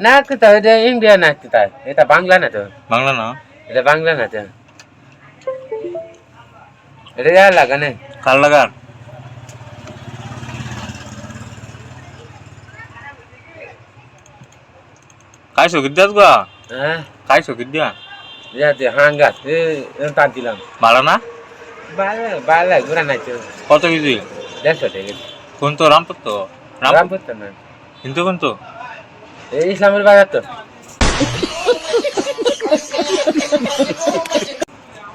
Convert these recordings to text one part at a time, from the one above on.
না তো এটা ইন্ডিয়া না তো তাই এটা বাংলা না তো বাংলা না এটা বাংলা না তো এটা ইয়ার লাগা না কার লাগান খাইছো কি দিয়াস গা হ্যাঁ খাইছো কি দিয়া ইয়াতে হাঙ্গাস তার দিলাম ভালো না বালা বালা গুড়া নাই তো কত কেজি 150 টাকা কোন তো রামপুর তো রামপুর তো না কিন্তু কোন তো এই ইসলামের বাজার তো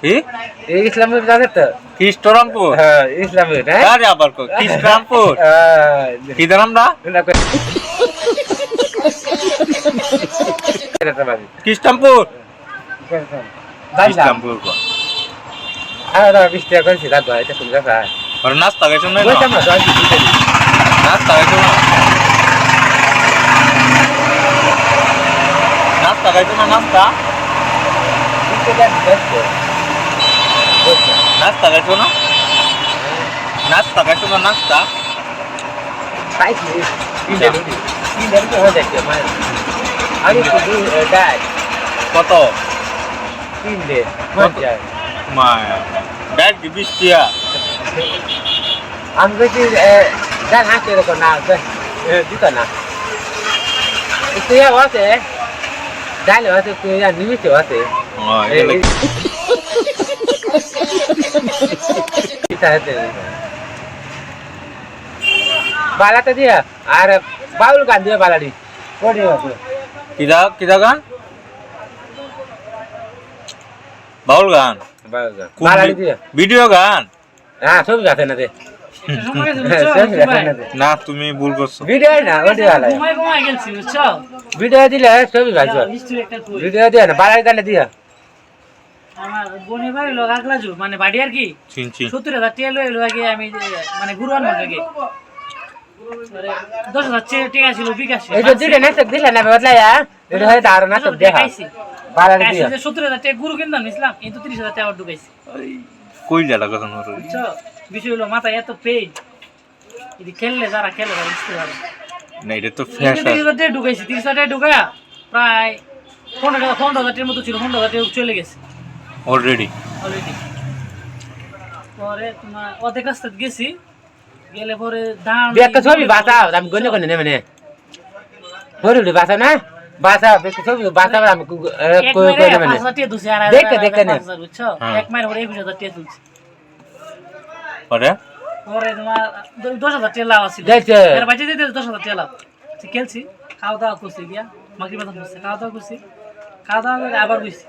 কি এই ইসলামের বাজার তো খ্রিস্টরামপুর হ্যাঁ ইসলামের হ্যাঁ আরে আবার কো খ্রিস্টরামপুর কি দাম না খ্রিস্টরামপুর খ্রিস্টরামপুর কো আরে 20 টাকা কইছি দাদা এটা তুমি দেখা আর নাস্তা খাইছো না কইতাম না দাদা নাস্তা খাইছো না নাস্তা খাইছো না নাস্তা নাস্তা খাইছো না নাস্তা খাইছো না নাস্তা খাইছি তিনটা হয়ে যাচ্ছে মানে আমি তো ডাই কত তিনটে মজা মায়া ব্যাগ কি 20 টিয়া আমি বলছি ডাল হাঁটতে এরকম না দিত না তুই আছে ডাল আছে তুই নিমিষ আছে বালাটা দিয়া আর বাউল গান দিয়ে বালাডি কিদা গান বাউল গান বালাডি দিয়া ভিডিও গান হ্যাঁ সব গাছে না দে না তুমি ভুল করছো ভিডিও না অডিও আলাই ভিডিও দিলে সব গাইছো ভিডিও দিয়া না বালাডি গান দিয়া আমার বোনের বাড়ি লোক আগলা জু মানে বাড়ি আর কি চিনছি 70,000 টাকা লইলো আগে আমি মানে গুরুয়ান মধ্যে 10,000 টাকা ছিল বিকাশে এই যে দিলে নাটক দিলে না বদলায়া এটা হয় তার নাটক দেখা বালাডি দিয়া 70,000 টাকা গুরু কিনতাম ইসলাম কিন্তু 30,000 টাকা ঢুকাইছি কই জায়গা কথা নরো বুঝছো বিষয় হলো মাথা এত পেইন যদি খেললে যারা খেলে তারা বুঝতে পারে না এটা তো ফ্যাশন 30,000 টাকা ঢুকাইছি 30,000 টাকা ঢুকায়া প্রায় 15,000 টাকার মতো ছিল 15,000 টাকা চলে গেছে অলরেডি পরে তোমার ওদের কাছ থেকে গেছি গেলে পরে দাম একটা ছবি বাঁচাও আমি গনে গনে নেবে না হরে বাঁচা না বাঁচা ছবি বাঁচাও আমি কই নেবে না দেখতে দেখতে না বুঝছো এক মাইল পরে 21,000 টাকা তুলছি পরে পরে তোমার 10,000 টাকা লাভ আছে দেখছে এর বাজে দিতে 10,000 টাকা লাভ খেলছি খাওয়া দাওয়া করছি গিয়া মাগরিব মাথা করছি খাওয়া দাওয়া করছি খাওয়া দাওয়া করে আবার বসছি